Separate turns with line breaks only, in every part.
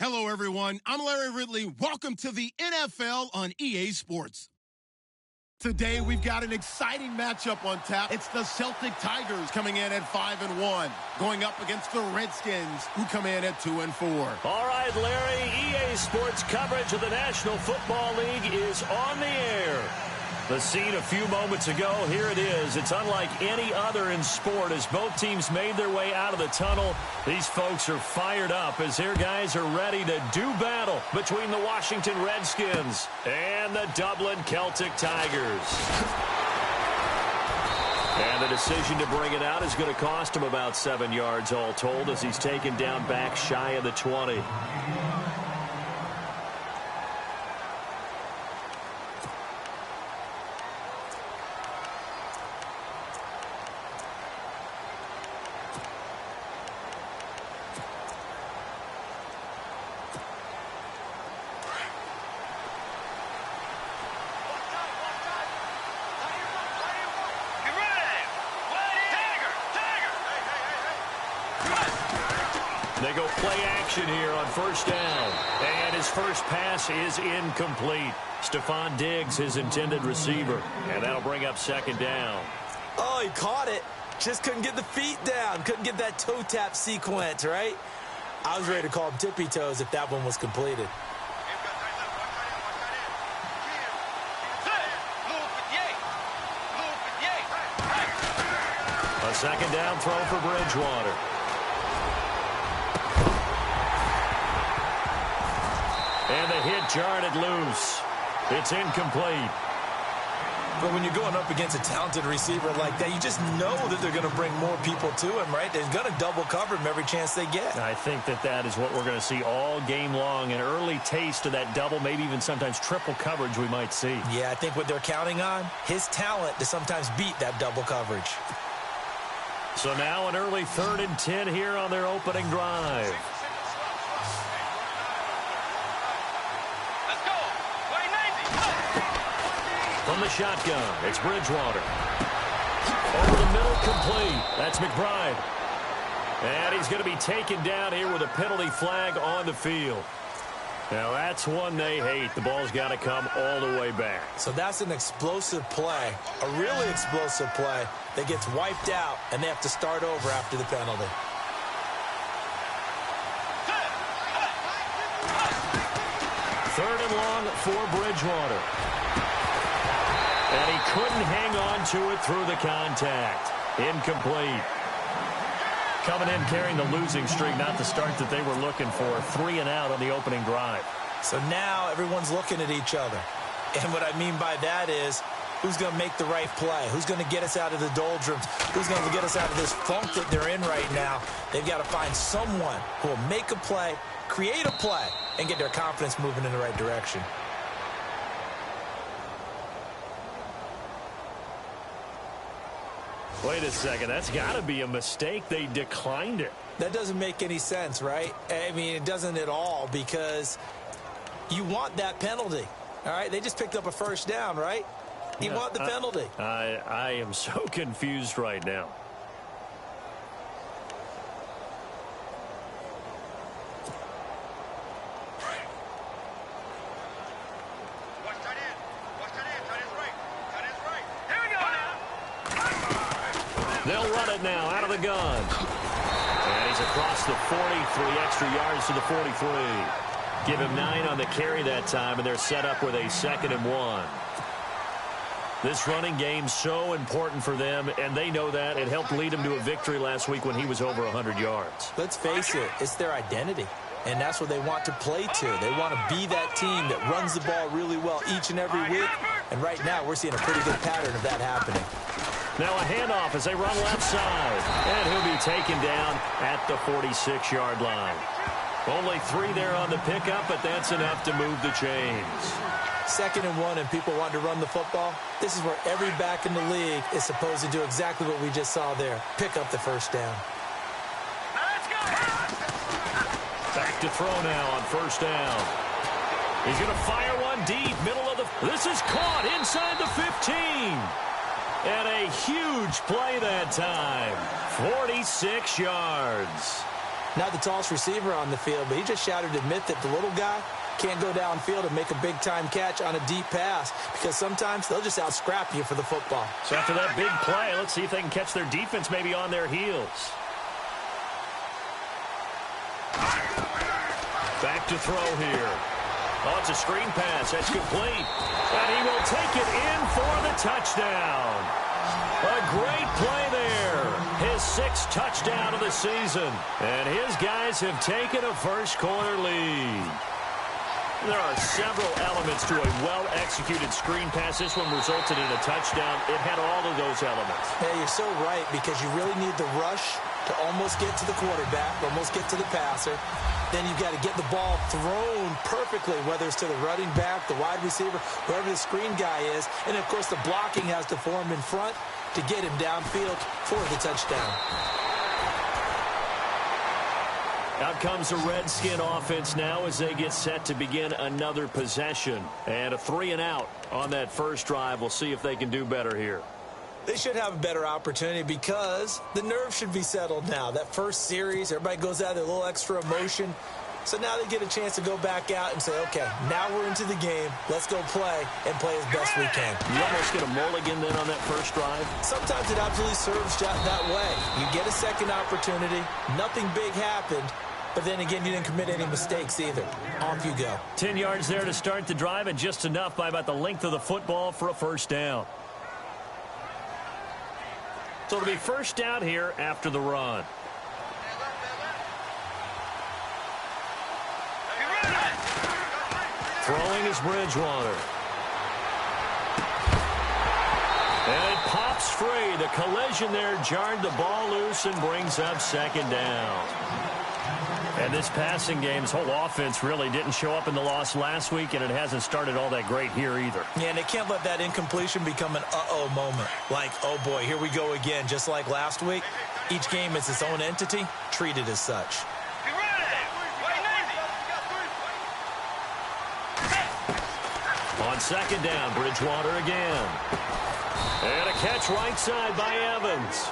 Hello, everyone. I'm Larry Ridley. Welcome to the NFL on EA Sports. Today, we've got an exciting matchup on tap. It's the Celtic Tigers coming in at 5-1, going up against the Redskins, who come in at 2-4.
All right, Larry, EA Sports coverage of the National Football League is on the air. The scene a few moments ago, here it is. It's unlike any other in sport as both teams made their way out of the tunnel. These folks are fired up as their guys are ready to do battle between the Washington Redskins and the Dublin Celtic Tigers. And the decision to bring it out is going to cost him about 7 yards all told as he's taken down back shy of the 20. They go play action here on first down. And his first pass is incomplete. Stephon Diggs, his intended receiver. And that'll bring up second down.
Oh, he caught it. Just couldn't get the feet down. Couldn't get that toe tap sequence, right? I was ready to call him tippy toes if that one was completed.
A second down throw for Bridgewater. And the hit jarred it loose. It's incomplete.
But when you're going up against a talented receiver like that, you just know that they're going to bring more people to him, right? They're going to double cover him every chance they get.
I think that is what we're going to see all game long. An early taste of that double, maybe even sometimes triple coverage we might see.
Yeah, I think what they're counting on, his talent to sometimes beat that double coverage.
So now an early 3rd and 10 here on their opening drive. From the shotgun, it's Bridgewater. Over the middle, complete. That's McBride. And he's going to be taken down here with a penalty flag on the field. Now, that's one they hate. The ball's got to come all the way back.
So that's an explosive play, a really explosive play that gets wiped out, and they have to start over after the penalty.
Third and long for Bridgewater. And he couldn't hang on to it through the contact. Incomplete. Coming in carrying the losing streak, not the start that they were looking for. 3 and out on the opening drive.
So now everyone's looking at each other. And what I mean by that is, who's going to make the right play? Who's going to get us out of the doldrums? Who's going to get us out of this funk that they're in right now? They've got to find someone who will make a play, create a play, and get their confidence moving in the right direction.
Wait a second. That's got to be a mistake. They declined it.
That doesn't make any sense, right? I mean, it doesn't at all because you want that penalty. All right? They just picked up a first down, right? You want the penalty.
I am so confused right now. They'll run it now out of the gun. And he's across the 40, 3 extra yards to the 43. Give him 9 on the carry that time, and they're set up with a 2nd and 1. This running game's so important for them, and they know that. It helped lead him to a victory last week when he was over 100 yards.
Let's face it, it's their identity, and that's what they want to play to. They want to be that team that runs the ball really well each and every week, and right now we're seeing a pretty good pattern of that happening.
Now a handoff as they run left side. And he'll be taken down at the 46-yard line. Only 3 there on the pickup, but that's enough to move the chains.
2nd and 1 and people want to run the football. This is where every back in the league is supposed to do exactly what we just saw there. Pick up the first down.
Back to throw now on first down. He's going to fire one deep, middle of the... This is caught inside the 15. And a huge play that time. 46 yards.
Not the tallest receiver on the field, but he just shouted to admit that the little guy can't go downfield and make a big-time catch on a deep pass because sometimes they'll just out-scrap you for the football.
So after that big play, let's see if they can catch their defense maybe on their heels. Back to throw here. Oh, it's a screen pass. That's complete. And he will take it in for the touchdown. A great play there. His 6th touchdown of the season. And his guys have taken a first-quarter lead. There are several elements to a well-executed screen pass. This one resulted in a touchdown. It had all of those elements.
Yeah, you're so right because you really need the rush to almost get to the quarterback, almost get to the passer. Then you've got to get the ball thrown perfectly, whether it's to the running back, the wide receiver, whoever the screen guy is. And, of course, the blocking has to form in front to get him downfield for the touchdown.
Out comes the Redskin offense now as they get set to begin another possession. And a 3-and-out on that first drive. We'll see if they can do better here.
They should have a better opportunity because the nerves should be settled now. That first series, everybody goes out with a little extra emotion. So now they get a chance to go back out and say, okay, now we're into the game. Let's go play and play as best we can.
You almost get a mulligan then on that first drive?
Sometimes it absolutely serves that way. You get a second opportunity. Nothing big happened. But then again, you didn't commit any mistakes either. Off you go.
10 yards there to start the drive and just enough by about the length of the football for a first down. So it'll be first down here after the run. Throwing is Bridgewater. And it pops free. The collision there jarred the ball loose and brings up second down. And this passing game, this whole offense really didn't show up in the loss last week, and it hasn't started all that great here either.
Yeah, and they can't let that incompletion become an uh-oh moment. Like, oh boy, here we go again. Just like last week, each game is its own entity, treated as such.
On second down, Bridgewater again. And a catch right side by Evans.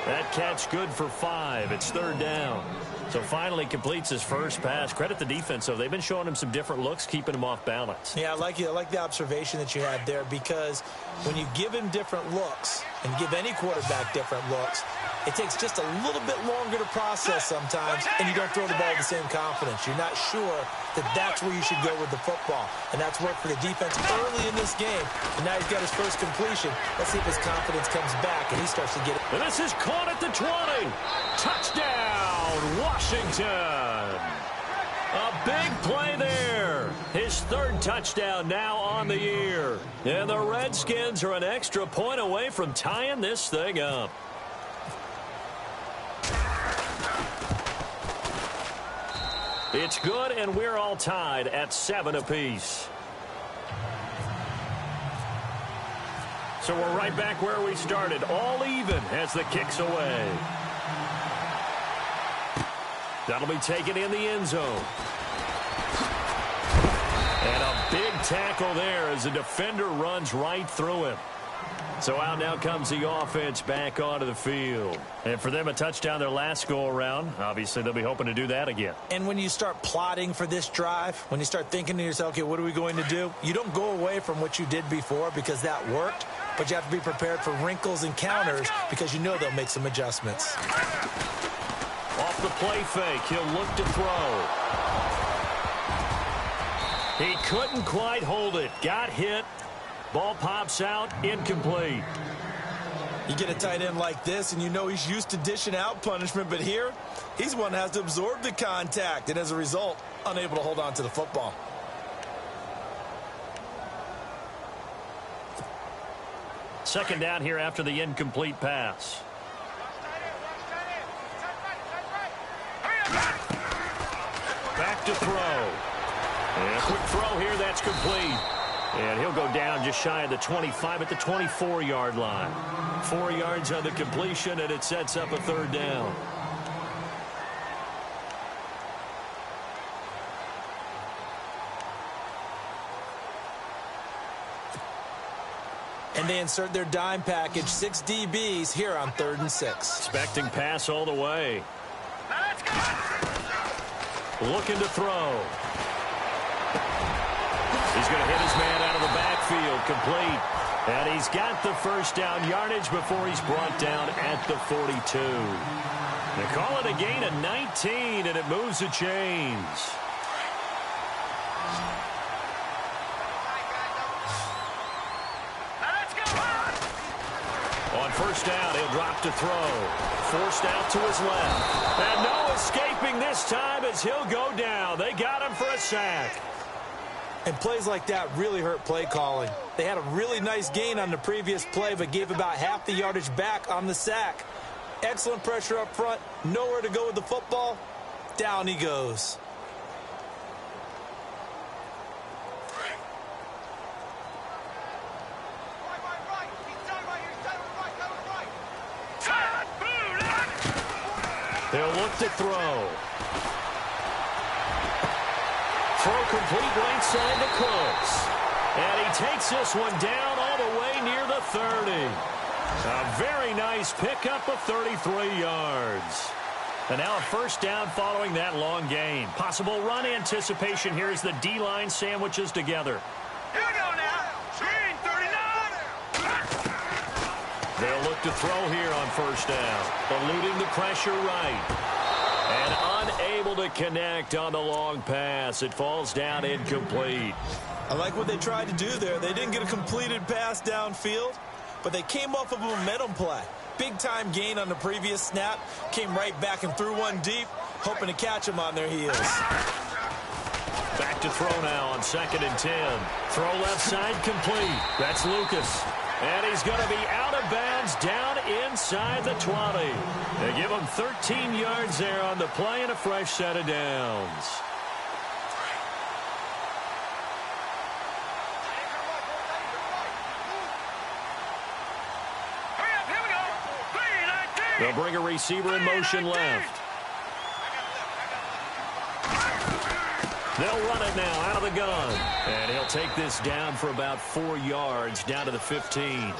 That catch good for 5. It's third down. So finally completes his first pass. Credit the defense, though. They've been showing him some different looks, keeping him off balance.
Yeah, I like the observation that you had there because when you give him different looks and give any quarterback different looks, it takes just a little bit longer to process sometimes, and you don't throw the ball with the same confidence. You're not sure that that's where you should go with the football, and that's worked for the defense early in this game, and now he's got his first completion. Let's see if his confidence comes back, and he starts to get it.
And this is caught at the 20. Touchdown, Washington. A big play there. His 3rd touchdown now on the year. And the Redskins are an extra point away from tying this thing up. It's good, and we're all tied at 7 apiece. So we're right back where we started, all even as the kick's away. That'll be taken in the end zone. And a big tackle there as the defender runs right through him. So out now comes the offense back onto the field. And for them, a touchdown their last go-around. Obviously, they'll be hoping to do that again.
And when you start plotting for this drive, when you start thinking to yourself, okay, what are we going to do? You don't go away from what you did before because that worked, but you have to be prepared for wrinkles and counters because you know they'll make some adjustments.
Off the play fake, he'll look to throw. He couldn't quite hold it. Got hit. Ball pops out, incomplete.
You get a tight end like this, and you know he's used to dishing out punishment, but here, he's one that has to absorb the contact, and as a result, unable to hold on to the football.
Second down here after the incomplete pass. Back to throw. And a quick throw here, that's complete. And he'll go down just shy of the 25 at the 24-yard line. 4 yards on the completion, and it sets up a third down.
And they insert their dime package, 6 DBs here on 3rd and 6.
Expecting pass all the way.
Let's go!
looking to throw. He's going to hit his man out of the backfield, complete. And he's got the first down yardage before he's brought down at the 42. They call it a gain of 19, and it moves the chains. On first down, he'll drop to throw. Forced out to his left. And no escaping this time as he'll go down. They got him for a sack.
And plays like that really hurt play calling. They had a really nice gain on the previous play, but gave about half the yardage back on the sack. Excellent pressure up front. Nowhere to go with the football. Down he goes.
They'll look to throw. Throw complete right side to Cooks. And he takes this one down all the way near the 30. A very nice pickup of 33 yards. And now a first down following that long gain. Possible run anticipation here as the D-line sandwiches together.
Here we go now. Green 39.
They'll look to throw here on first down. Eluding the pressure right. And unable to connect on the long pass. It falls down incomplete.
I like what they tried to do there. They didn't get a completed pass downfield, but they came off of a momentum play. Big-time gain on the previous snap. Came right back and threw one deep, hoping to catch them on their heels.
Back to throw now on 2nd and 10. Throw left side complete. That's Lucas. And he's going to be out of bounds down inside the 20. They give him 13 yards there on the play and a fresh set of downs. They'll bring a receiver in motion left. They'll run it now out of the gun. And he'll take this down for about 4 yards down to the 15.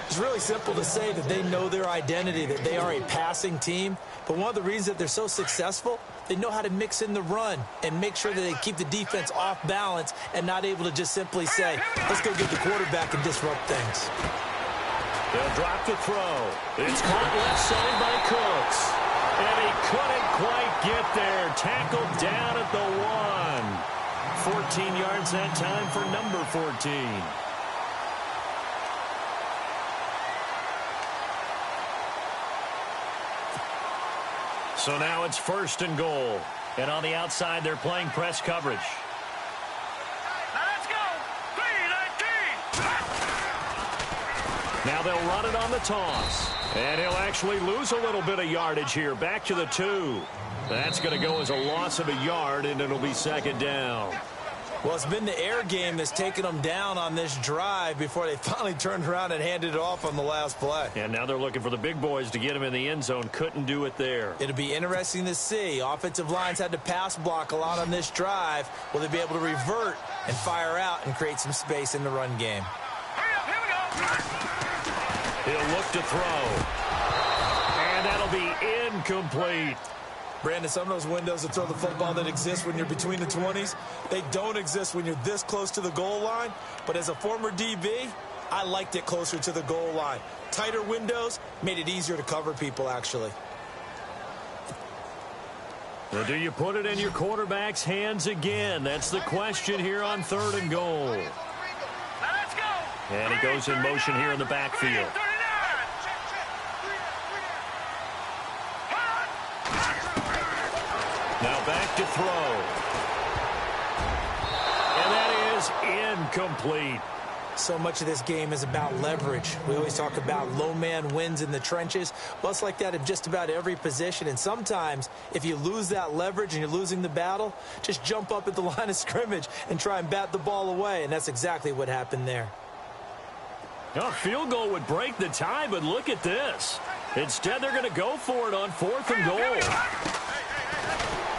It's really simple to say that they know their identity, that they are a passing team. But one of the reasons that they're so successful, they know how to mix in the run and make sure that they keep the defense off balance and not able to just simply say, let's go get the quarterback and disrupt things.
They'll drop the throw. It's caught left side by Cooks. And he couldn't quite get there. Tackled down at the 1. 14 yards that time for number 14. So now it's 1st and goal. And on the outside, they're playing press coverage. Now they'll run it on the toss. And he'll actually lose a little bit of yardage here. Back to the 2. That's going to go as a loss of a yard, and it'll be 2nd down.
Well, it's been the air game that's taken them down on this drive before they finally turned around and handed it off on the last play.
And now they're looking for the big boys to get him in the end zone. Couldn't do it there.
It'll be interesting to see. Offensive lines had to pass block a lot on this drive. Will they be able to revert and fire out and create some space in the run game?
He'll look to throw. And that'll be incomplete.
Brandon, some of those windows to throw the football that exist when you're between the 20s, they don't exist when you're this close to the goal line. But as a former DB, I liked it closer to the goal line. Tighter windows made it easier to cover people, actually.
Well, do you put it in your quarterback's hands again? That's the question here on 3rd and goal. And he goes in motion here in the backfield. Now back to throw. And that is incomplete.
So much of this game is about leverage. We always talk about low man wins in the trenches. Well, it's like that in just about every position. And sometimes, if you lose that leverage and you're losing the battle, just jump up at the line of scrimmage and try and bat the ball away. And that's exactly what happened there.
A field goal would break the tie, but look at this. Instead, they're going to go for it on 4th and goal.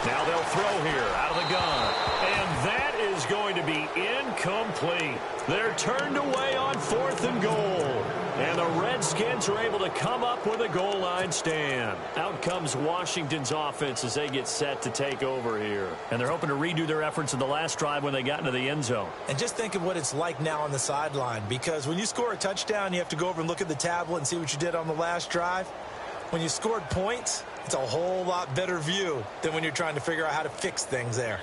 Now they'll throw here out of the gun. And that is going to be incomplete. They're turned away on 4th and goal. And the Redskins are able to come up with a goal line stand. Out comes Washington's offense as they get set to take over here. And they're hoping to redo their efforts in the last drive when they got into the end zone.
And just think of what it's like now on the sideline, because when you score a touchdown, you have to go over and look at the tablet and see what you did on the last drive. When you scored points, it's a whole lot better view than when you're trying to figure out how to fix things there.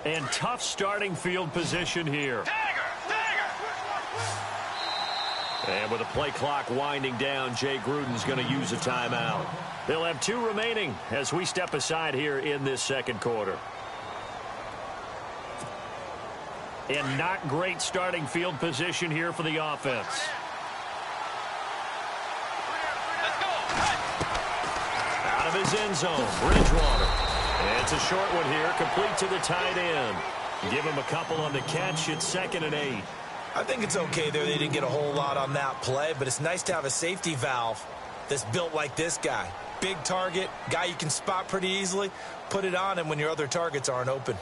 And tough starting field position here. And with the play clock winding down, Jay Gruden's going to use a timeout. They'll have 2 remaining as we step aside here in this second quarter. And not great starting field position here for the offense. Out of his end zone, Bridgewater. And it's a short one here, complete to the tight end. Give him a couple on the catch. It's 2nd and 8.
I think it's okay there. They didn't get a whole lot on that play, but it's nice to have a safety valve that's built like this guy. Big target, guy you can spot pretty easily. Put it on him when your other targets aren't open.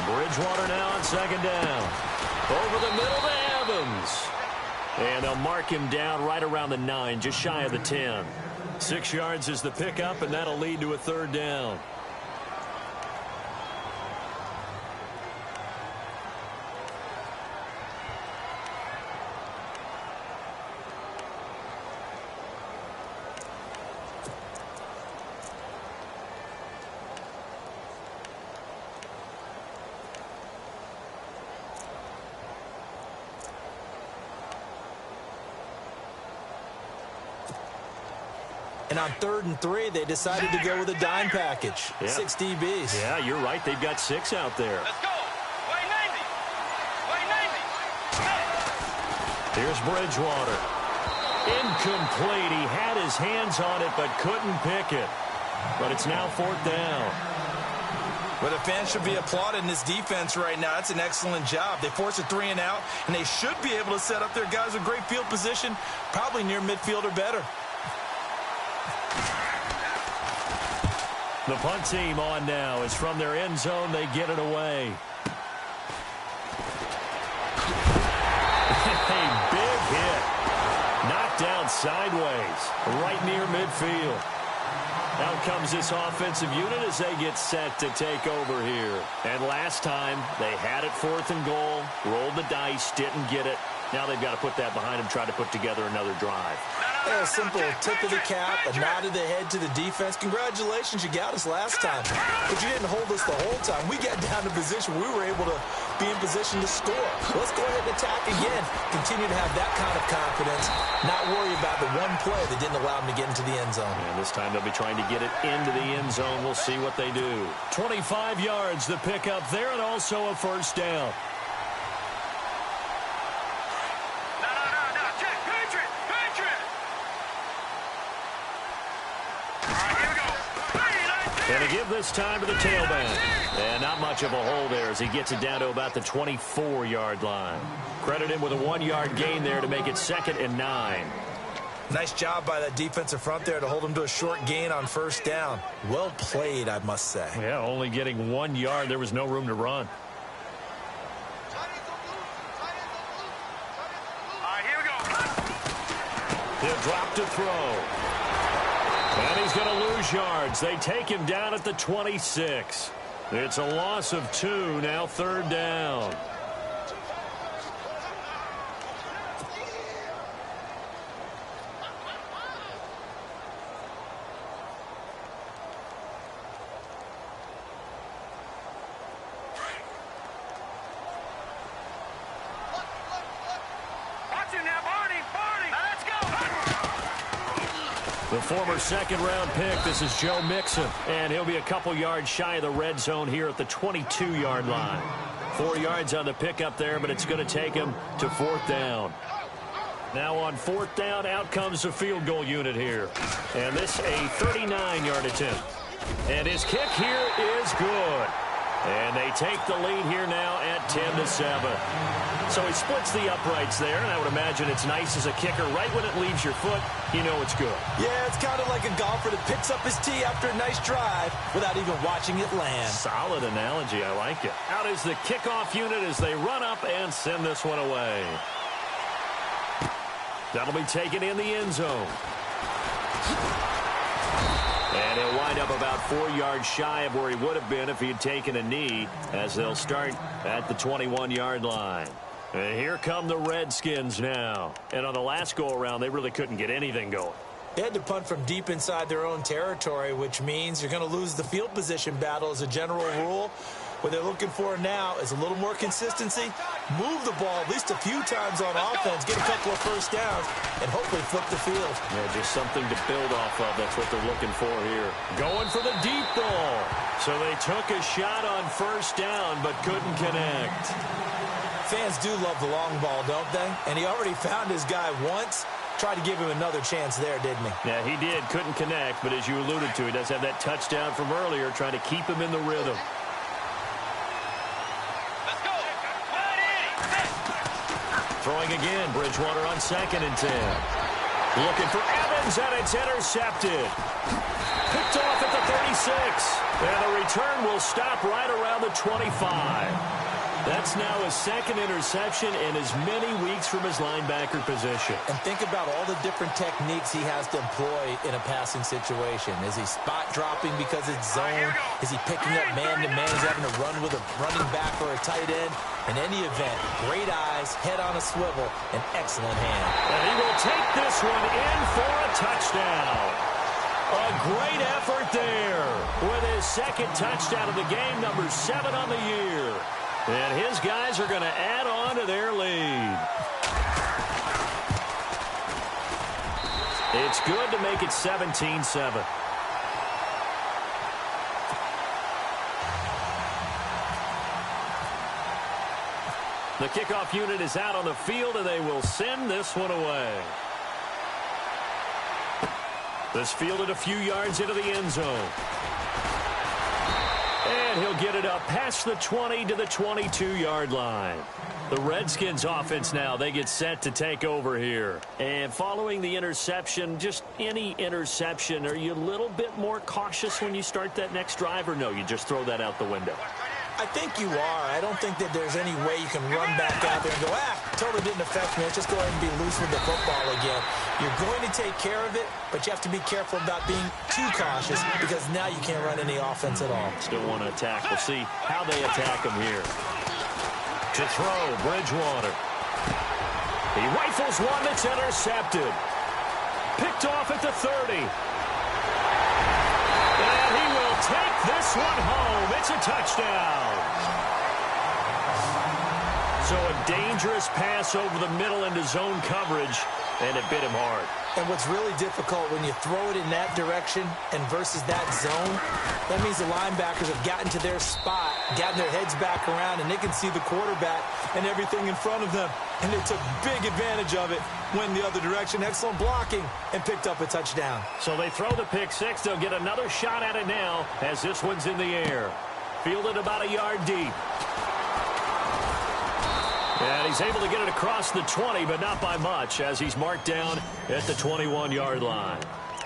Bridgewater now on 2nd down. Over the middle to Evans. And they'll mark him down right around the 9, just shy of the 10. 6 yards is the pickup, and that'll lead to a 3rd down.
And on 3rd and 3, they decided to go with a dime package. Yeah. 6 DBs.
Yeah, you're right. They've got 6 out there.
Let's go. Way 90. Way 90.
Here's Bridgewater. Incomplete. He had his hands on it but couldn't pick it. But it's now 4th down.
Well, the fans should be applauding this defense right now. That's an excellent job. They forced a 3 and out, and they should be able to set up their guys with great field position, probably near midfield or better.
The punt team on now. It's from their end zone. They get it away. A big hit. Knocked down sideways. Right near midfield. Out comes this offensive unit as they get set to take over here. And last time, they had it 4th and goal. Rolled the dice. Didn't get it. Now they've got to put that behind them, try to put together another drive.
A simple tip of the cap, a nod of the head to the defense. Congratulations, you got us last time. But you didn't hold us the whole time. We got down to position. We were able to be in position to score. Let's go ahead and attack again. Continue to have that kind of confidence. Not worry about the one play that didn't allow them to get into the end zone.
And this time they'll be trying to get it into the end zone. We'll see what they do. 25 yards the pickup there, and also a 1st down. And to give this time to the tailback. And not much of a hole there as he gets it down to about the 24-yard line. Credit him with a 1-yard gain there to make it 2nd and 9.
Nice job by that defensive front there to hold him to a short gain on 1st down. Well played, I must say.
Yeah, only getting 1 yard. There was no room to run.
Here we go.
He'll drop to throw. And he's going to lose yards. They take him down at the 26. It's a loss of 2, now 3rd down. The former 2nd-round pick, this is Joe Mixon, and he'll be a couple yards shy of the red zone here at the 22-yard line. 4 yards on the pickup there, but it's going to take him to 4th down. Now on 4th down, out comes the field goal unit here. And this a 39-yard attempt. And his kick here is good. And they take the lead here now at 10-7. So he splits the uprights there, and I would imagine it's nice as a kicker. Right when it leaves your foot, you know it's good.
Yeah, it's kind of like a golfer that picks up his tee after a nice drive without even watching it land.
Solid analogy. I like it. Out is the kickoff unit as they run up and send this one away. That'll be taken in the end zone. And he'll wind up about 4 yards shy of where he would have been if he had taken a knee, as they'll start at the 21-yard line. And here come the Redskins now. And on the last go-around, they really couldn't get anything going.
They had to punt from deep inside their own territory, which means you're going to lose the field position battle as a general rule. What they're looking for now is a little more consistency, move the ball at least a few times on offense, get a couple of first downs, and hopefully flip the field.
Yeah, just something to build off of. That's what they're looking for here. Going for the deep ball. So they took a shot on first down, but couldn't connect.
Fans do love the long ball, don't they? And he already found his guy once. Tried to give him another chance there, didn't he?
Yeah, he did. Couldn't connect, but as you alluded to, he does have that touchdown from earlier, trying to keep him in the rhythm. Throwing again, Bridgewater on 2nd and 10. Looking for Evans, and it's intercepted. Picked off at the 36. And the return will stop right around the 25. That's now his 2nd interception in as many weeks from his linebacker position.
And think about all the different techniques he has to employ in a passing situation. Is he spot dropping because it's zone? Is he picking up man-to-man? Is he having to run with a running back or a tight end? In any event, great eyes, head on a swivel, and excellent hand.
And he will take this one in for a touchdown. A great effort there with his 2nd touchdown of the game, number 7 on the year. And his guys are going to add on to their lead. It's good to make it 17-7. The kickoff unit is out on the field, and they will send this one away. This fielded a few yards into the end zone. And he'll get it up past the 20 to the 22-yard line. The Redskins offense now, they get set to take over here. And following the interception, just any interception, are you a little bit more cautious when you start that next drive, or no, you just throw that out the window?
I think you are. I don't think that there's any way you can run back out there and go, totally didn't affect me. Let's just go ahead and be loose with the football again. You're going to take care of it, but you have to be careful about being too cautious because now you can't run any offense at all.
Still want to attack. We'll see how they attack him here. To throw, Bridgewater. He rifles one that's intercepted. Picked off at the 30. And he will take this one home. It's a touchdown. So a dangerous pass over the middle into zone coverage, and it bit him hard.
And what's really difficult when you throw it in that direction and versus that zone, that means the linebackers have gotten to their spot, gotten their heads back around, and they can see the quarterback and everything in front of them. And they took big advantage of it, went the other direction, excellent blocking, and picked up a touchdown.
So they throw the pick six. They'll get another shot at it now as this one's in the air. Fielded about a yard deep. And he's able to get it across the 20, but not by much, as he's marked down at the 21-yard line.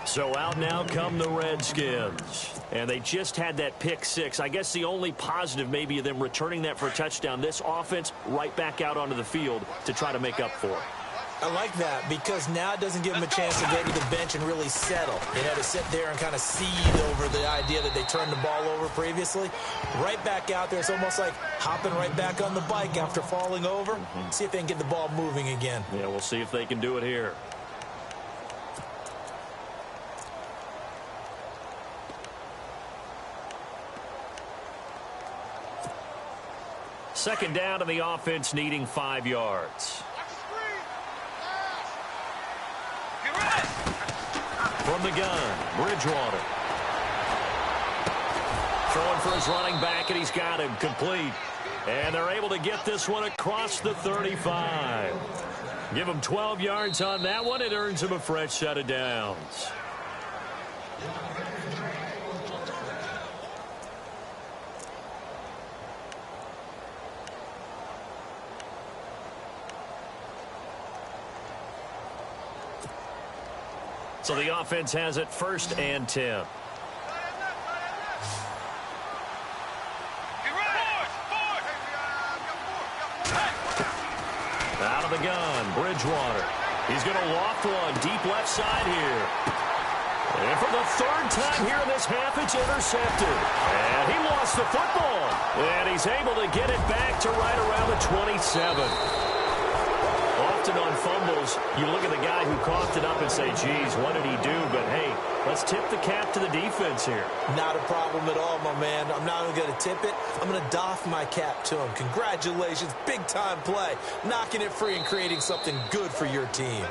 So out now come the Redskins. And they just had that pick six. I guess the only positive maybe of them returning that for a touchdown. This offense right back out onto the field to try to make up for it.
I like that because now it doesn't give them a chance to go to the bench and really settle. You know, to sit there and kind of seethe over the idea that they turned the ball over previously. Right back out there, it's almost like hopping right back on the bike after falling over. See if they can get the ball moving again.
Yeah, we'll see if they can do it here. Second down, and the offense needing 5 yards. From the gun, Bridgewater. Throwing for his running back, and he's got him complete. And they're able to get this one across the 35. Give them 12 yards on that one. It earns them a fresh set of downs. So the offense has it 1st and 10. Out of the gun, Bridgewater. He's going to loft one deep left side here. And for the 3rd time here in this half, it's intercepted. And he lost the football. And he's able to get it back to right around the 27. Often on fumbles, you look at the guy who coughed it up and say, geez, what did he do? But, hey, let's tip the cap to the defense here.
Not a problem at all, my man. I'm not even going to tip it. I'm going to doff my cap to him. Congratulations. Big-time play. Knocking it free and creating something good for your team.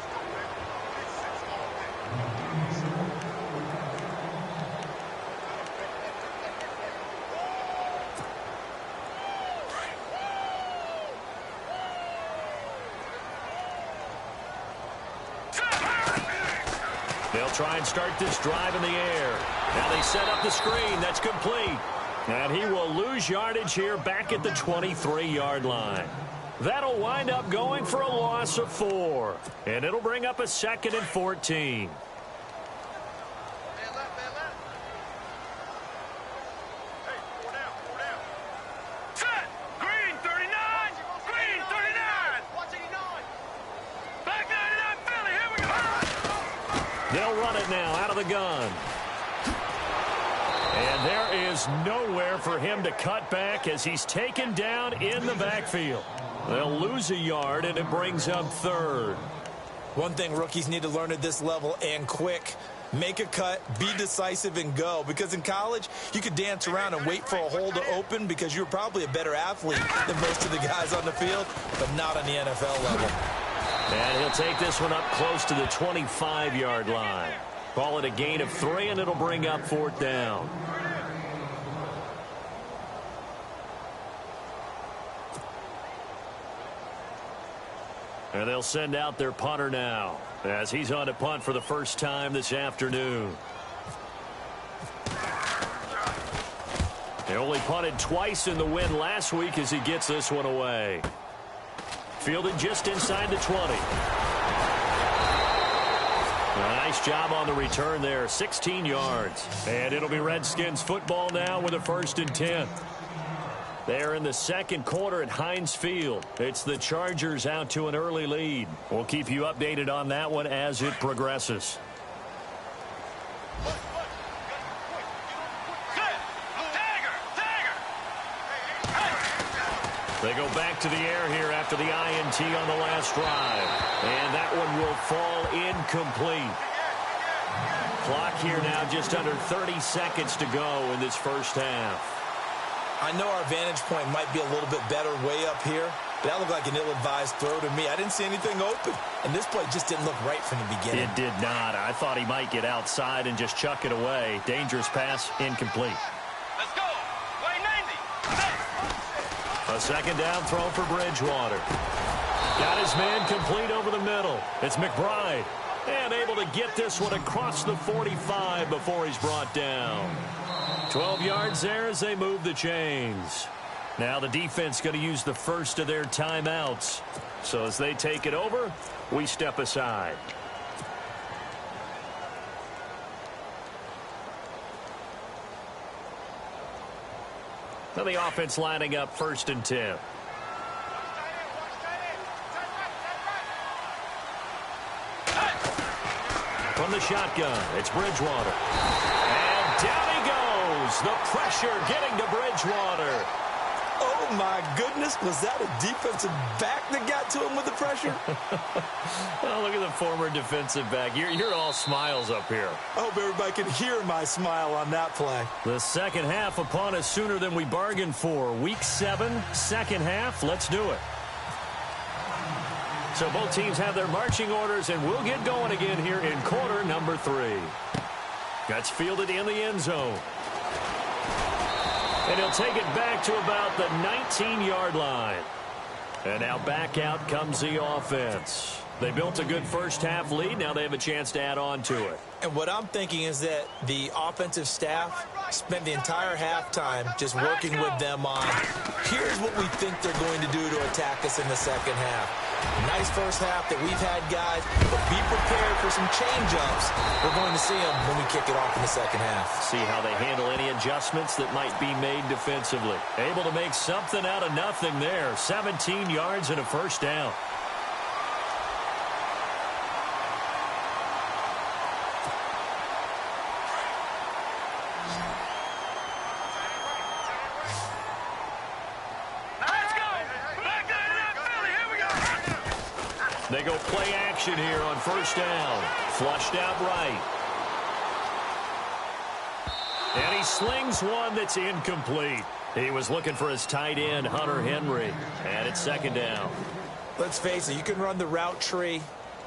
They'll try and start this drive in the air. Now they set up the screen. That's complete. And he will lose yardage here back at the 23-yard line. That'll wind up going for a loss of 4. And it'll bring up a 2nd and 14. They'll run it now out of the gun. And there is nowhere for him to cut back as he's taken down in the backfield. They'll lose a yard, and it brings up 3rd.
One thing rookies need to learn at this level, and quick, make a cut, be decisive, and go. Because in college, you could dance around and wait for a hole to open because you're probably a better athlete than most of the guys on the field, but not on the NFL level.
And he'll take this one up close to the 25-yard line. Call it a gain of 3, and it'll bring up 4th down. And they'll send out their punter now as he's on to punt for the first time this afternoon. They only punted twice in the win last week as he gets this one away. Fielded just inside the 20. Nice job on the return there. 16 yards. And it'll be Redskins football now with a 1st and 10. They're in the 2nd quarter at Heinz Field. It's the Chargers out to an early lead. We'll keep you updated on that one as it progresses. They go back to the air here after the INT on the last drive. And that one will fall incomplete. Clock here now just under 30 seconds to go in this first half.
I know our vantage point might be a little bit better way up here, but that looked like an ill-advised throw to me. I didn't see anything open, and this play just didn't look right from the beginning.
It did not. I thought he might get outside and just chuck it away. Dangerous pass, incomplete.
Let's go. Play 90.
A 2nd down throw for Bridgewater. Got his man complete over the middle. It's McBride. And able to get this one across the 45 before he's brought down. 12 yards there as they move the chains. Now the defense going to use the first of their timeouts. So as they take it over, we step aside. Now the offense lining up 1st and 10. From the shotgun, it's Bridgewater. And down he goes. The pressure getting to Bridgewater.
Oh, my goodness. Was that a defensive back that got to him with the pressure?
Oh, look at the former defensive back. You're all smiles up here.
I hope everybody can hear my smile on that play.
The second half upon us sooner than we bargained for. Week 7, second half. Let's do it. So both teams have their marching orders, and we'll get going again here in quarter number 3. That's fielded in the end zone. And he'll take it back to about the 19-yard line. And now back out comes the offense. They built a good first-half lead. Now they have a chance to add on to it.
And what I'm thinking is that the offensive staff spent the entire halftime just working with them on, here's what we think they're going to do to attack us in the second half. Nice first half that we've had, guys, but be prepared for some change-ups. We're going to see them when we kick it off in the second half.
See how they handle any adjustments that might be made defensively. Able to make something out of nothing there. 17 yards and a first down. They go play action here on first down. Flushed out right. And he slings one that's incomplete. He was looking for his tight end, Hunter Henry. And it's second down.
Let's face it, you can run the route tree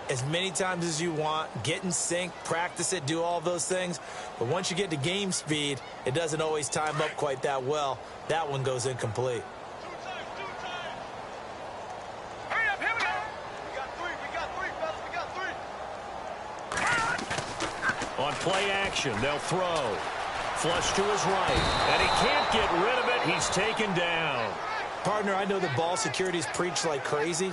as many times as you want, get in sync, practice it, do all those things. But once you get to game speed, it doesn't always time up quite that well. That one goes incomplete.
On play action, they'll throw. Flush to his right, and he can't get rid of it. He's taken down.
Partner, I know the ball security is preached like crazy,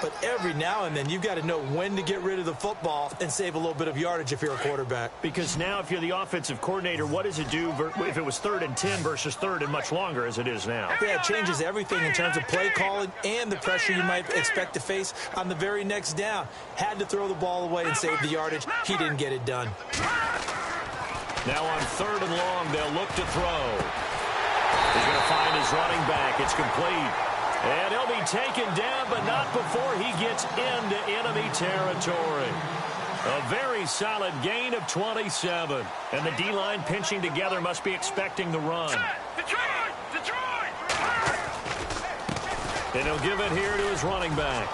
but every now and then you've got to know when to get rid of the football and save a little bit of yardage if you're a quarterback.
Because now if you're the offensive coordinator, what does it do if it was 3rd and 10 versus 3rd and much longer as it is now?
Yeah, it changes everything in terms of play calling and the pressure you might expect to face on the very next down. Had to throw the ball away and save the yardage. He didn't get it done.
Now on 3rd and long, they'll look to throw. He's going to find his running back. It's complete. And he'll be taken down, but not before he gets into enemy territory. A very solid gain of 27. And the D-line pinching together must be expecting the run.
Detroit!
And he'll give it here to his running back.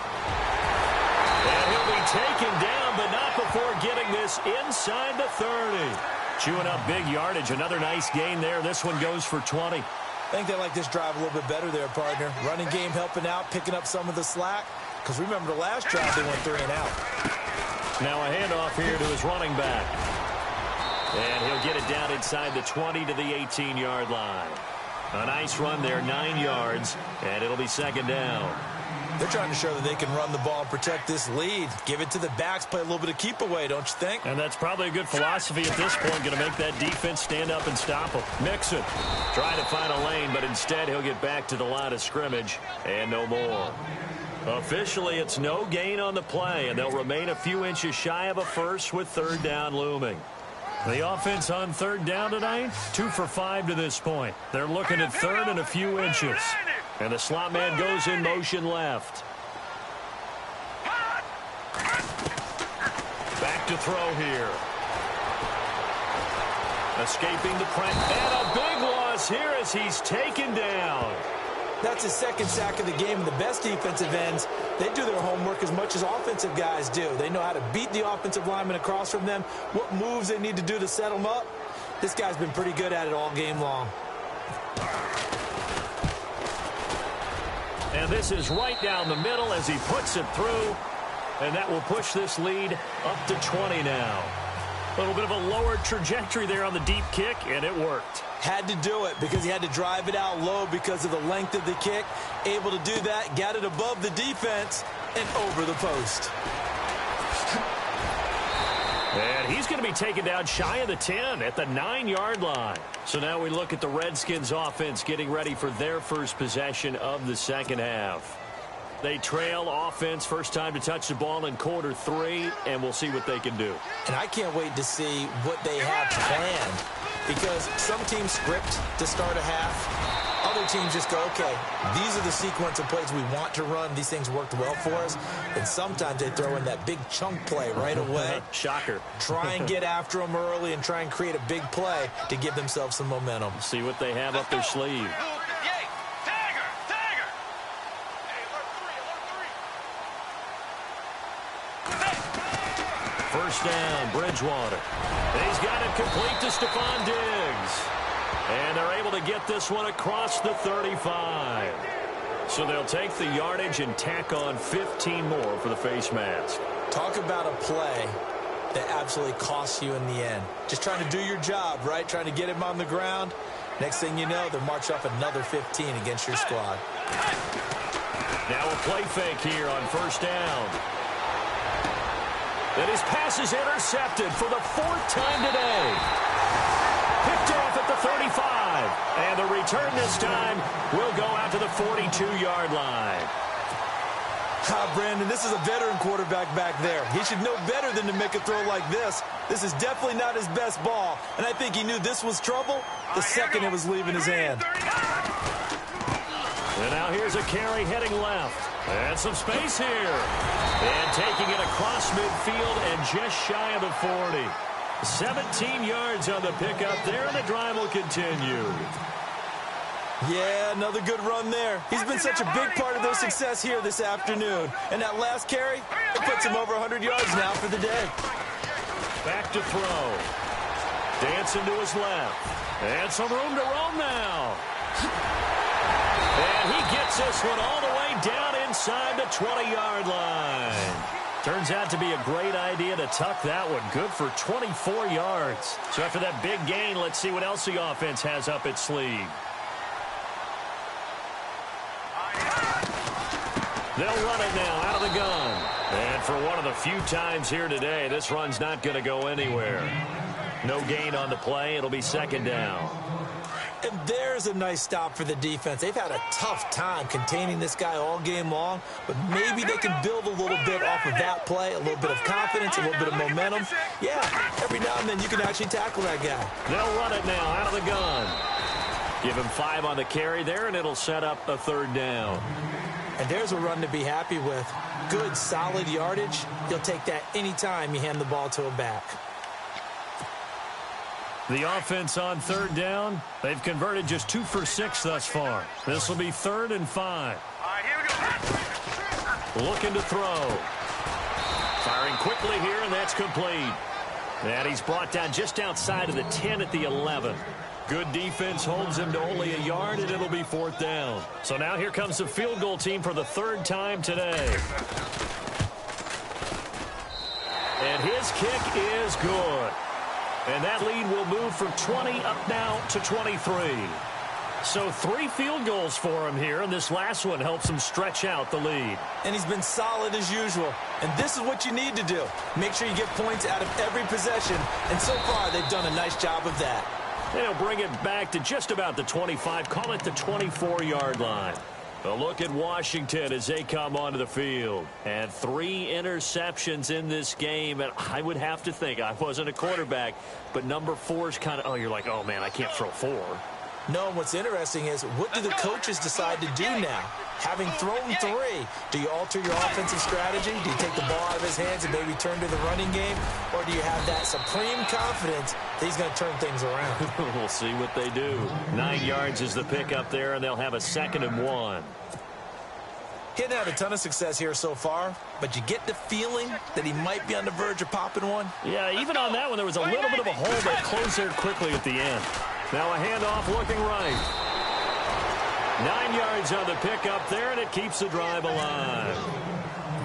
And he'll be taken down, but not before getting this inside the 30. Chewing up big yardage. Another nice gain there. This one goes for 20.
I think they like this drive a little bit better there, partner. Running game helping out, picking up some of the slack. Because remember the last drive, they went 3 and out.
Now a handoff here to his running back. And he'll get it down inside the 20 to the 18-yard line. A nice run there, 9 yards, and it'll be second down.
They're trying to show that they can run the ball and protect this lead. Give it to the backs, play a little bit of keep away, don't you think?
And that's probably a good philosophy at this point, going to make that defense stand up and stop him. Mixon trying to find a lane, but instead he'll get back to the line of scrimmage and no more. Officially, it's no gain on the play, and they'll remain a few inches shy of a first with 3rd down looming. The offense on 3rd down tonight, 2 for 5 to this point. They're looking at 3rd and a few inches. And the slot man goes in motion left. Back to throw here. Escaping the press. And a big loss here as he's taken down.
That's his 2nd sack of the game. The best defensive ends, they do their homework as much as offensive guys do. They know how to beat the offensive lineman across from them, what moves they need to do to set them up. This guy's been pretty good at it all game long.
And this is right down the middle as he puts it through. And that will push this lead up to 20 now. A little bit of a lower trajectory there on the deep kick, and it worked.
Had to do it because he had to drive it out low because of the length of the kick. Able to do that, got it above the defense and over the post.
And he's going to be taken down shy of the 10 at the 9-yard line. So now we look at the Redskins offense getting ready for their first possession of the second half. They trail offense, first time to touch the ball in quarter 3, and we'll see what they can do.
And I can't wait to see what they have planned because some teams script to start a half. Other teams just go, okay, these are the sequence of plays we want to run. These things worked well for us. And sometimes they throw in that big chunk play right away.
Shocker.
Try and get after them early and try and create a big play to give themselves some momentum.
See what they have up their sleeve. First down, Bridgewater. He's got it complete to Stephon Diggs. And they're able to get this one across the 35. So they'll take the yardage and tack on 15 more for the face mask.
Talk about a play that absolutely costs you in the end. Just trying to do your job, right? Trying to get him on the ground. Next thing you know, they'll march up another 15 against your squad.
Now a play fake here on first down. And his pass is intercepted for the 4th time today. Picked off at the 35. And the return this time will go out to the 42-yard line.
Brandon, this is a veteran quarterback back there. He should know better than to make a throw like this. This is definitely not his best ball. And I think he knew this was trouble the second it was leaving his hand.
And now here's a carry heading left. And some space here. And taking it across midfield and just shy of the 40. 17 yards on the pickup there, and the drive will continue.
Yeah, another good run there. He's been such a big part of their success here this afternoon. And that last carry, it puts him over 100 yards now for the day.
Back to throw. Dancing to his left. And some room to roam now. And he gets this one all the way down inside the 20-yard line. Turns out to be a great idea to tuck that one. Good for 24 yards. So after that big gain, let's see what else the offense has up its sleeve. They'll run it now out of the gun. And for one of the few times here today, this run's not going to go anywhere. No gain on the play. It'll be second down.
And there's a nice stop for the defense. They've had a tough time containing this guy all game long, but maybe they can build a little bit off of that play, a little bit of confidence, a little bit of momentum. Yeah, every now and then you can actually tackle that guy.
They'll run it now out of the gun. Give him 5 on the carry there, and it'll set up a third down.
And there's a run to be happy with. Good, solid yardage. You'll take that anytime you hand the ball to a back.
The offense on third down, they've converted just 2 for 6 thus far. This will be 3rd and 5. Looking to throw. Firing quickly here, and that's complete. And he's brought down just outside of the 10 at the 11. Good defense holds him to only a yard, and it'll be 4th down. So now here comes the field goal team for the 3rd time today. And his kick is good. And that lead will move from 20 up now to 23. So 3 field goals for him here, and this last one helps him stretch out the lead.
And he's been solid as usual. And this is what you need to do. Make sure you get points out of every possession. And so far, they've done a nice job of that.
They'll bring it back to just about the 25, call it the 24-yard line. A look at Washington as they come onto the field. And 3 interceptions in this game. And I would have to think, I wasn't a quarterback, but number 4 is kind of, you're like, oh, man, I can't throw 4.
No, what's interesting is what do the coaches decide to do now? Having thrown 3, do you alter your offensive strategy? Do you take the ball out of his hands and maybe turn to the running game? Or do you have that supreme confidence that he's going to turn things around?
We'll see what they do. 9 yards is the pickup there, and they'll have a 2nd and 1.
He hadn't had a ton of success here so far, but you get the feeling that he might be on the verge of popping one.
Yeah, even on that one, there was a little bit of a hole that closed there quickly at the end. Now a handoff looking right. 9 yards on the pickup there, and it keeps the drive alive.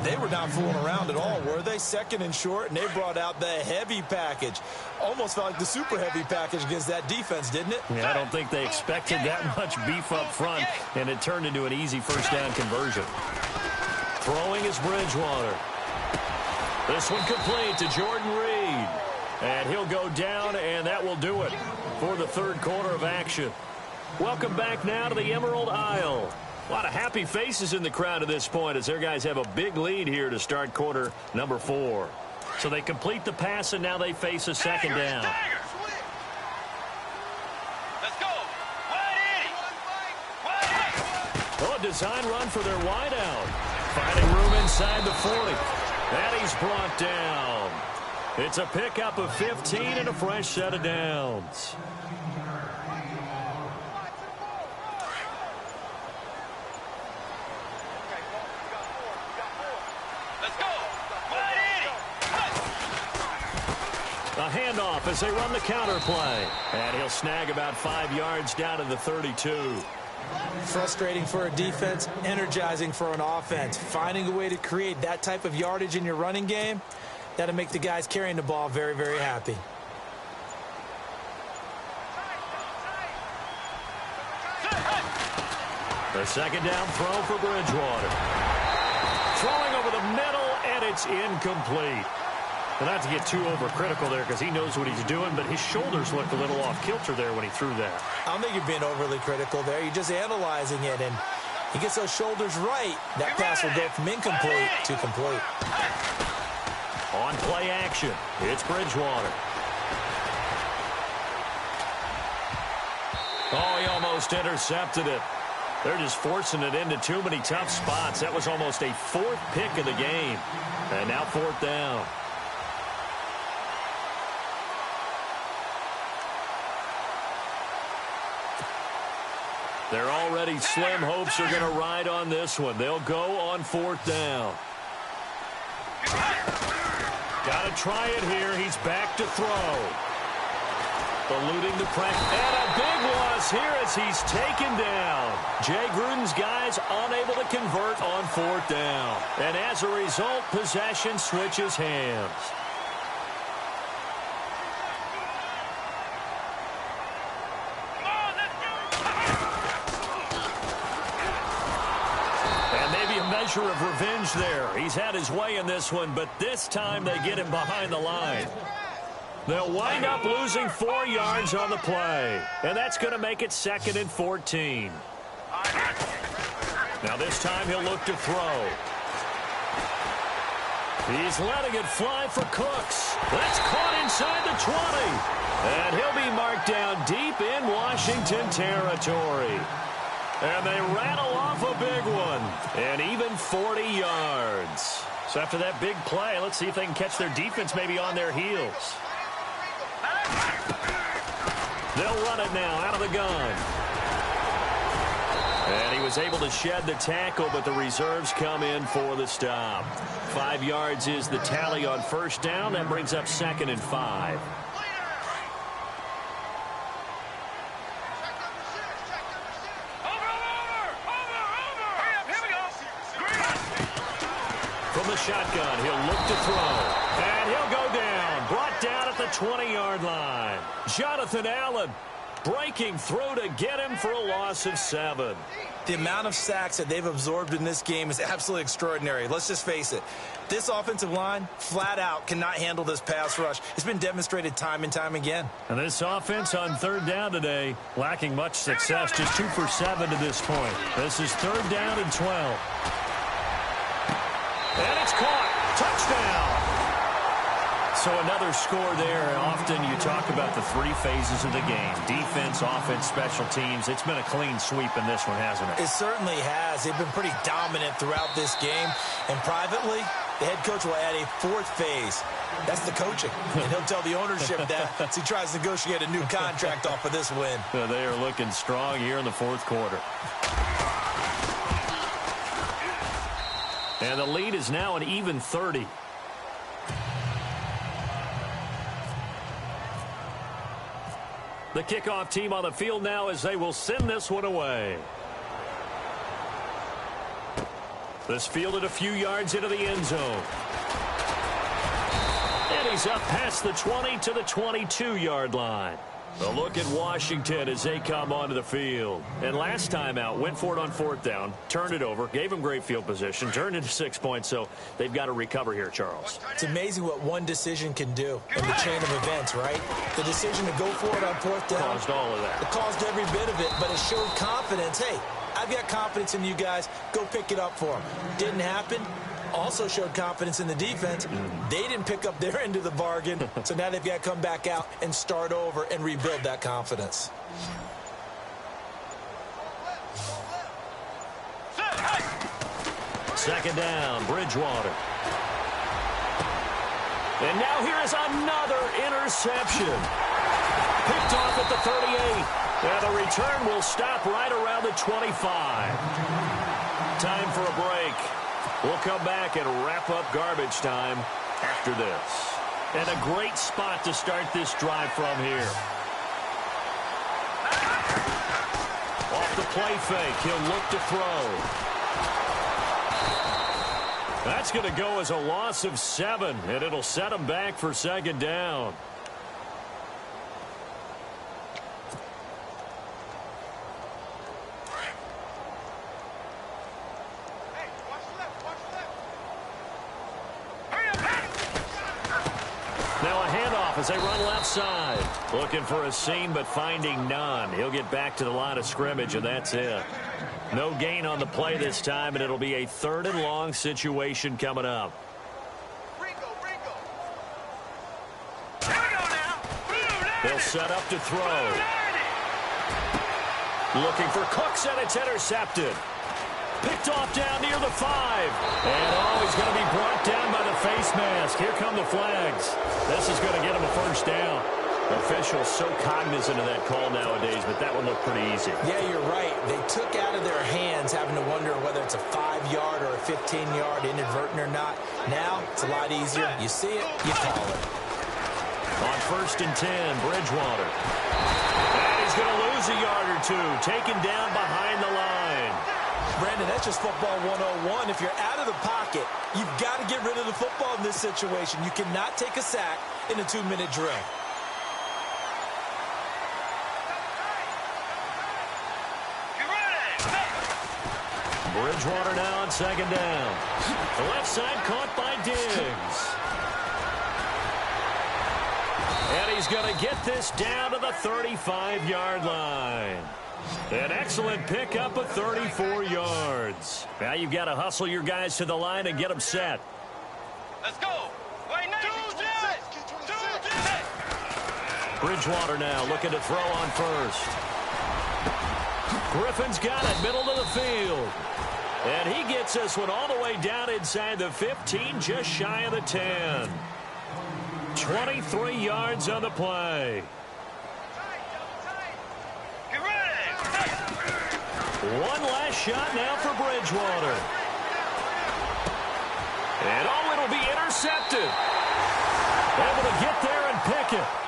They were not fooling around at all, were they? 2nd and short, and they brought out the heavy package. Almost felt like the super heavy package against that defense, didn't it?
Yeah, I don't think they expected that much beef up front, and it turned into an easy first down conversion. Throwing is Bridgewater. This one complete to Jordan Reed. And he'll go down, and that will do it for the 3rd quarter of action. Welcome back now to the Emerald Isle. A lot of happy faces in the crowd at this point as their guys have a big lead here to start quarter number 4. So they complete the pass, and now they face a 2nd down.
Let's go.
Oh, a design run for their wideout. Finding room inside the 40. And he's brought down. It's a pickup of 15 and a fresh set of downs. A handoff as they run the counter play. And he'll snag about 5 yards down to the 32.
Frustrating for a defense, energizing for an offense. Finding a way to create that type of yardage in your running game, that'll make the guys carrying the ball very, very happy.
The second down throw for Bridgewater. Throwing over the middle, and it's incomplete. And not to get too overcritical there because he knows what he's doing, but his shoulders looked a little off kilter there when he threw that.
I don't think you're being overly critical there. You're just analyzing it, and he gets those shoulders right. That pass will go from incomplete to complete.
On play action, it's Bridgewater. Oh, he almost intercepted it. They're just forcing it into too many tough spots. That was almost a 4th pick of the game. And now 4th down. They're already slim hopes are going to ride on this one. They'll go on 4th down. Got to try it here. He's back to throw. Eluding the pressure. And a big loss here as he's taken down. Jay Gruden's guys unable to convert on 4th down. And as a result, possession switches hands. Measure of revenge there. He's had his way in this one, but this time they get him behind the line. They'll wind up losing 4 yards on the play, and that's going to make it 2nd and 14. Now this time he'll look to throw. He's letting it fly for Cooks. That's caught inside the 20, and he'll be marked down deep in Washington territory. And they rattle off a big one. And even 40 yards. So after that big play, let's see if they can catch their defense maybe on their heels. They'll run it now out of the gun. And he was able to shed the tackle, but the reserves come in for the stop. 5 yards is the tally on 1st down. That brings up 2nd and 5. From the shotgun, he'll look to throw. And he'll go down. Brought down at the 20-yard line. Jonathan Allen breaking through to get him for a loss of 7.
The amount of sacks that they've absorbed in this game is absolutely extraordinary. Let's just face it. This offensive line, flat out, cannot handle this pass rush. It's been demonstrated time and time again. And
this offense on 3rd down today, lacking much success. Just 2 for 7 to this point. This is 3rd down and 12. And it's caught. Touchdown. So another score there. Often you talk about the 3 phases of the game. Defense, offense, special teams. It's been a clean sweep in this one, hasn't it?
It certainly has. They've been pretty dominant throughout this game. And privately, the head coach will add a 4th phase. That's the coaching. And he'll tell the ownership that as he tries to negotiate a new contract off of this win.
They are looking strong here in the 4th quarter. And the lead is now an even 30. The kickoff team on the field now as they will send this one away. This fielded a few yards into the end zone. And he's up past the 20 to the 22-yard line. A look at Washington as they come onto the field. And last time out, went for it on 4th down, turned it over, gave them great field position, turned into 6 points, so they've got to recover here, Charles.
It's amazing what one decision can do in the chain of events, right? The decision to go for it on 4th down.
Caused all of that.
It caused every bit of it, but it showed confidence. Hey, I've got confidence in you guys. Go pick it up for them. Didn't happen. Also showed confidence in the defense. They didn't pick up their end of the bargain, so now they've got to come back out and start over and rebuild that confidence.
Second down, Bridgewater. And now here is another interception. Picked off at the 38. And the return will stop right around the 25. Time for a break. We'll come back and wrap up garbage time after this. And a great spot to start this drive from here. Off the play fake, he'll look to throw. That's going to go as a loss of 7, and it'll set him back for second down. Now a handoff as they run left side. Looking for a seam, but finding none. He'll get back to the line of scrimmage, and that's it. No gain on the play this time, and it'll be a 3rd and long situation coming up. They'll set up to throw. Looking for Cooks, and it's intercepted. Picked off down near the 5. And he's going to be brought down by the face mask. Here come the flags. This is going to get him a first down. Officials so cognizant of that call nowadays, but that one looked pretty easy.
Yeah, you're right. They took out of their hands having to wonder whether it's a 5-yard or a 15-yard, inadvertent or not. Now, it's a lot easier. You see it, you call it.
On 1st and 10, Bridgewater. And he's going to lose a yard or 2, taken down behind the line.
Brandon, that's just football 101. If you're out of the pocket, you've got to get rid of the football in this situation. You cannot take a sack in a 2-minute drill.
Bridgewater now on 2nd down. The left side caught by Diggs. And he's going to get this down to the 35-yard line. An excellent pickup of 34 yards. Now you've got to hustle your guys to the line and get them set.
Let's go.
Bridgewater now looking to throw on 1st. Griffin's got it, middle of the field. And he gets this one all the way down inside the 15, just shy of the 10. 23 yards on the play. One last shot now for Bridgewater. And it'll be intercepted. Able to get there and pick it.